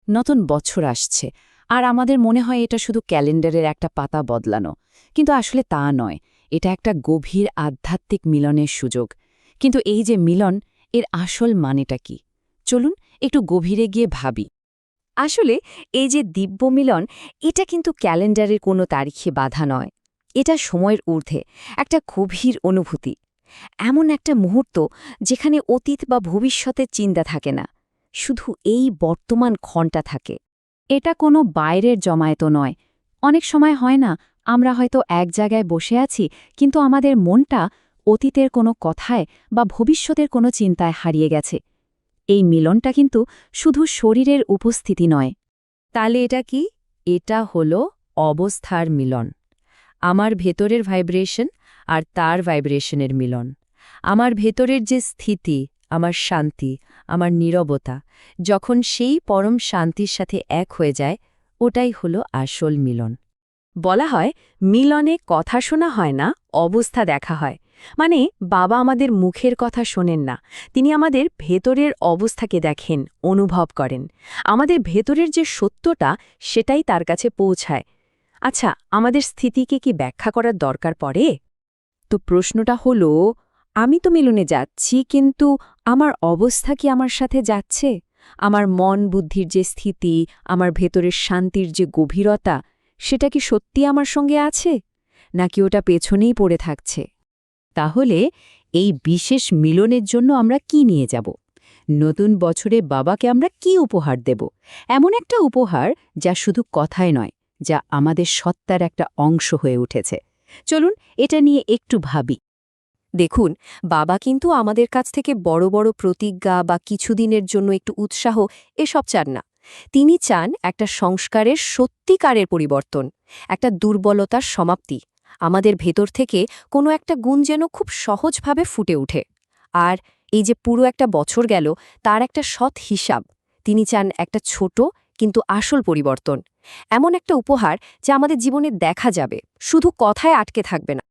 নতুন বছর আসছে আর আমাদের মনে হয় এটা শুধু ক্যালেন্ডারের একটা পাতা বদলানো, কিন্তু আসলে তা নয়। এটা একটা গভীর আধ্যাত্মিক মিলনের সুযোগ। কিন্তু এই যে মিলন, এর আসল মানেটা কি? চলুন একটু গভীরে গিয়ে ভাবি। আসলে এই যে দিব্য মিলন, এটা কিন্তু ক্যালেন্ডারের কোনো তারিখে বাধা নয়। এটা সময়ের ঊর্ধ্বে একটা গভীর অনুভূতি, এমন একটা মুহূর্ত যেখানে অতীত বা ভবিষ্যতের চিন্তা থাকে না, শুধু এই বর্তমান ক্ষণটা থাকে। এটা কোনো বাইরের জমায়েত নয়। অনেক সময় হয় না, আমরা হয়তো এক জায়গায় বসে আছি, কিন্তু আমাদের মনটা অতীতের কোনো কথায় বা ভবিষ্যতের কোনো চিন্তায় হারিয়ে গেছে। এই মিলনটা কিন্তু শুধু শরীরের উপস্থিতি নয়। তাহলে এটা কি? এটা হলো অবস্থার মিলন। আমার ভেতরের ভাইব্রেশন আর তার ভাইব্রেশনের মিলন। আমার ভেতরের যে স্থিতি, আমার শান্তি, আমার নীরবতা, যখন সেই পরম শান্তির সাথে এক হয়ে যায়, ওটাই হলো আসল মিলন। বলা হয়, মিলনে কথা শোনা হয় না, অবস্থা দেখা হয়। মানে বাবা আমাদের মুখের কথা শোনেন না, তিনি আমাদের ভেতরের অবস্থাকে দেখেন, অনুভব করেন। আমাদের ভেতরের যে সত্যটা, সেটাই তার কাছে পৌঁছায়। আচ্ছা, আমাদের স্থিতিকে কি ব্যাখ্যা করার দরকার পড়ে? তো প্রশ্নটা হলো, আমি তো মিলনে যাচ্ছি, কিন্তু আমার অবস্থা কি আমার সাথে যাচ্ছে? আমার মন বুদ্ধির যে স্থিতি, আমার ভেতরের শান্তির যে গভীরতা, সেটা কি সত্যি আমার সঙ্গে আছে, নাকি ওটা পেছনেই পড়ে থাকছে? তাহলে এই বিশেষ মিলনের জন্য আমরা কি নিয়ে যাব? নতুন বছরে বাবাকে আমরা কি উপহার দেব? এমন একটা উপহার যা শুধু কথায় নয়, যা আমাদের সত্তার একটা অংশ হয়ে উঠেছে। চলুন এটা নিয়ে একটু ভাবি। দেখুন, বাবা কিন্তু আমাদের কাছ থেকে বড় বড় প্রতিজ্ঞা বা কিছুদিনের জন্য একটু উৎসাহ এসব চান না। তিনি চান একটা সংস্কারের সত্যিকারের পরিবর্তন, একটা দুর্বলতার সমাপ্তি। আমাদের ভেতর থেকে কোনো একটা গুণ যেন খুব সহজভাবে ফুটে ওঠে। আর এই যে পুরো একটা বছর গেল, তার একটা সৎ হিসাব। তিনি চান একটা ছোট কিন্তু আসল পরিবর্তন, এমন একটা উপহার যা আমাদের জীবনে দেখা যাবে, শুধু কথায় আটকে থাকবে না।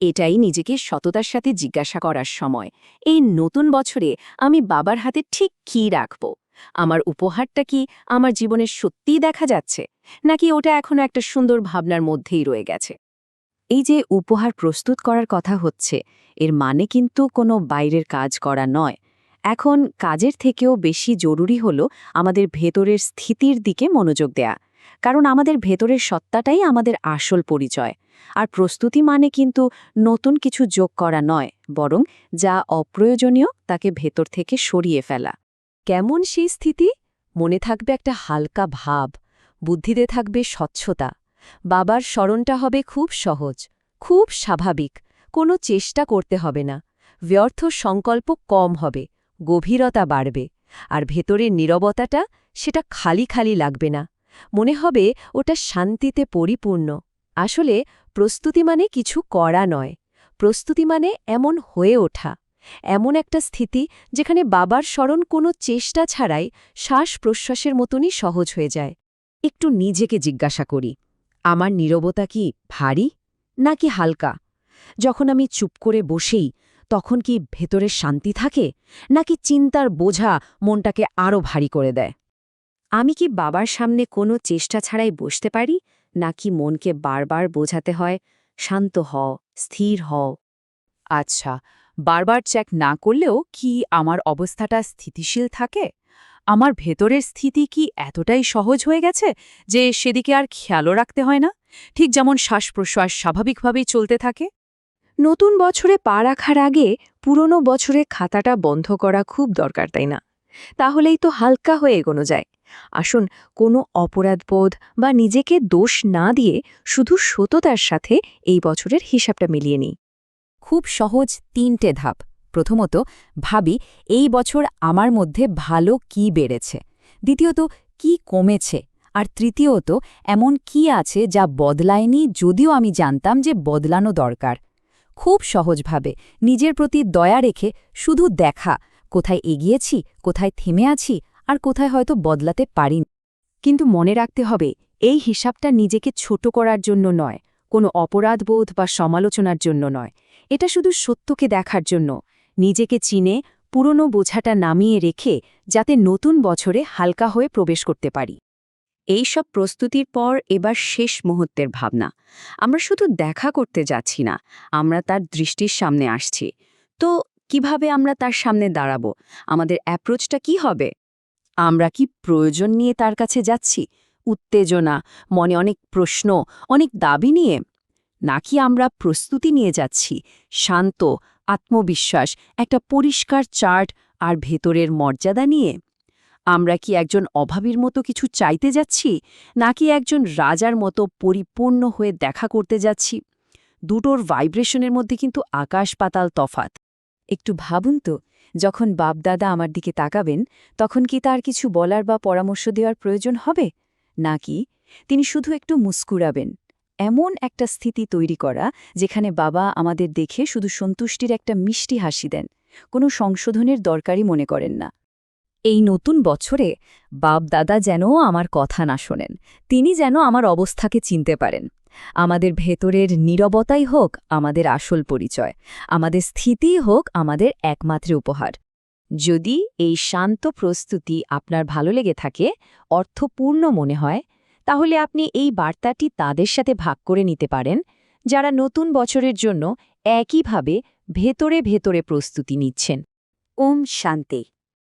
এটাই নিজেকে সততার সাথে জিজ্ঞাসা করার সময়। এই নতুন বছরে আমি বাবার হাতে ঠিক কী রাখব? আমার উপহারটা কি আমার জীবনের সত্যিই দেখা যাচ্ছে, নাকি ওটা এখনো একটা সুন্দর ভাবনার মধ্যেই রয়ে গেছে? এই যে উপহার প্রস্তুত করার কথা হচ্ছে, এর মানে কিন্তু কোনো বাইরের কাজ করা নয়। এখন কাজের থেকেও বেশি জরুরি হলো আমাদের ভেতরের স্থিতির দিকে মনোযোগ দেয়া। কারণ আমাদের ভেতরের সত্তাটাই আমাদের আসল পরিচয়। আর প্রস্তুতি মানে কিন্তু নতুন কিছু যোগ করা নয়, বরং যা অপ্রয়োজনীয় তাকে ভেতর থেকে সরিয়ে ফেলা। কেমন সেই স্থিতি? মনে থাকবে একটা হালকা ভাব, বুদ্ধিতে থাকবে স্বচ্ছতা। বাবার স্মরণটা হবে খুব সহজ, খুব স্বাভাবিক, কোনো চেষ্টা করতে হবে না। ব্যর্থ সংকল্প কম হবে, গভীরতা বাড়বে। আর ভেতরের নীরবতাটা, সেটা খালি খালি লাগবে না, মনে হবে ওটা শান্তিতে পরিপূর্ণ। আসলে প্রস্তুতি মানে কিছু করা নয়, প্রস্তুতি মানে এমন হয়ে ওঠা, এমন একটা স্থিতি যেখানে বাবার স্মরণ কোনো চেষ্টা ছাড়াই শ্বাস-প্রশ্বাসের মতনই সহজ হয়ে যায়। একটু নিজেকে জিজ্ঞাসা করি, আমার নীরবতা কি ভারী নাকি হালকা? যখন আমি চুপ করে বসেই, তখন কি ভেতরে শান্তি থাকে, নাকি চিন্তার বোঝা মনটাকে আরও ভারী করে দেয়? আমি কি বাবার সামনে কোনো চেষ্টা ছাড়াই বসতে পারি, নাকি মনকে বারবার বোঝাতে হয়, শান্ত হও, স্থির হও? আচ্ছা, বারবার চেক না করলেও কি আমার অবস্থাটা স্থিতিশীল থাকে? আমার ভেতরের স্থিতি কি এতটাই সহজ হয়ে গেছে যে সেদিকে আর খেয়ালও রাখতে হয় না, ঠিক যেমন শ্বাস-প্রশ্বাস স্বাভাবিকভাবেই চলতে থাকে? নতুন বছরে পা রাখার আগে পুরনো বছরের খাতাটা বন্ধ করা খুব দরকার, তাই না? তাহলেই তো হালকা হয়ে এগোনো যায়। আসুন, কোনো অপরাধবোধ বা নিজেকে দোষ না দিয়ে শুধু সততার সাথে এই বছরের হিসাবটা মিলিয়ে নিই। খুব সহজ ৩টে ধাপ। প্রথমত, ভাবি এই বছর আমার মধ্যে ভালো কি বেড়েছে। দ্বিতীয়ত, কি কমেছে। আর তৃতীয়ত, এমন কি আছে যা বদলায়নি যদিও আমি জানতাম যে বদলানো দরকার। খুব সহজভাবে নিজের প্রতি দয়া রেখে শুধু দেখা, কোথায় এগিয়েছি, কোথায় থেমে আছি, আর কোথায় হয়তো বদলাতে পারিনি। কিন্তু মনে রাখতে হবে, এই হিসাবটা নিজেকে ছোট করার জন্য নয়, কোনো অপরাধবোধ বা সমালোচনার জন্য নয়। এটা শুধু সত্যকে দেখার জন্য, নিজেকে চিনে পুরনো বোঝাটা নামিয়ে রেখে যাতে নতুন বছরে হালকা হয়ে প্রবেশ করতে পারি। এই সব প্রস্তুতির পর এবার শেষ মুহূর্তের ভাবনা। আমরা শুধু দেখা করতে যাচ্ছি না, আমরা তার দৃষ্টির সামনে আসছি। তো কিভাবে আমরা তার সামনে দাঁড়াবো? আমাদের অ্যাপ্রোচটা কি হবে? আমরা কি প্রয়োজন নিয়ে তার কাছে যাচ্ছি, উত্তেজনা, মনে অনেক প্রশ্ন, অনেক দাবি নিয়ে? নাকি আমরা প্রস্তুতি নিয়ে যাচ্ছি, শান্ত, আত্মবিশ্বাস, একটা পরিষ্কার চার্ট আর ভেতরের মর্যাদা নিয়ে? আমরা কি একজন অভাবীর মতো কিছু চাইতে যাচ্ছি, নাকি একজন রাজার মতো পরিপূর্ণ হয়ে দেখা করতে যাচ্ছি? দুটোর ভাইব্রেশনের মধ্যে কিন্তু আকাশ পাতাল তফাত। একটু ভাবুন তো, যখন বাপদাদা আমার দিকে তাকাবেন, তখন কি তার কিছু বলার বা পরামর্শ দেওয়ার প্রয়োজন হবে, নাকি তিনি শুধু একটু মুস্কুরাবেন? এমন একটা স্থিতি তৈরি করা যেখানে বাবা আমাদের দেখে শুধু সন্তুষ্টির একটা মিষ্টি হাসি দেন, কোনো সংশোধনের দরকারই মনে করেন না। এই নতুন বছরে বাপ-দাদা যেন আমার কথা না শোনেন, তিনি যেন আমার অবস্থাকে চিনতে পারেন। আমাদের ভেতরের নীরবতাই হোক আমাদের আসল পরিচয়, আমাদের স্থিতিই হোক আমাদের একমাত্র উপহার। যদি এই শান্ত প্রস্তুতি আপনার ভালো লেগে থাকে, অর্থপূর্ণ মনে হয়, তাহলে আপনি এই বার্তাটি তাদের সাথে ভাগ করে নিতে পারেন, যারা নতুন বছরের জন্য একইভাবে ভেতরে ভেতরে প্রস্তুতি নিচ্ছেন। ওম শান্তি।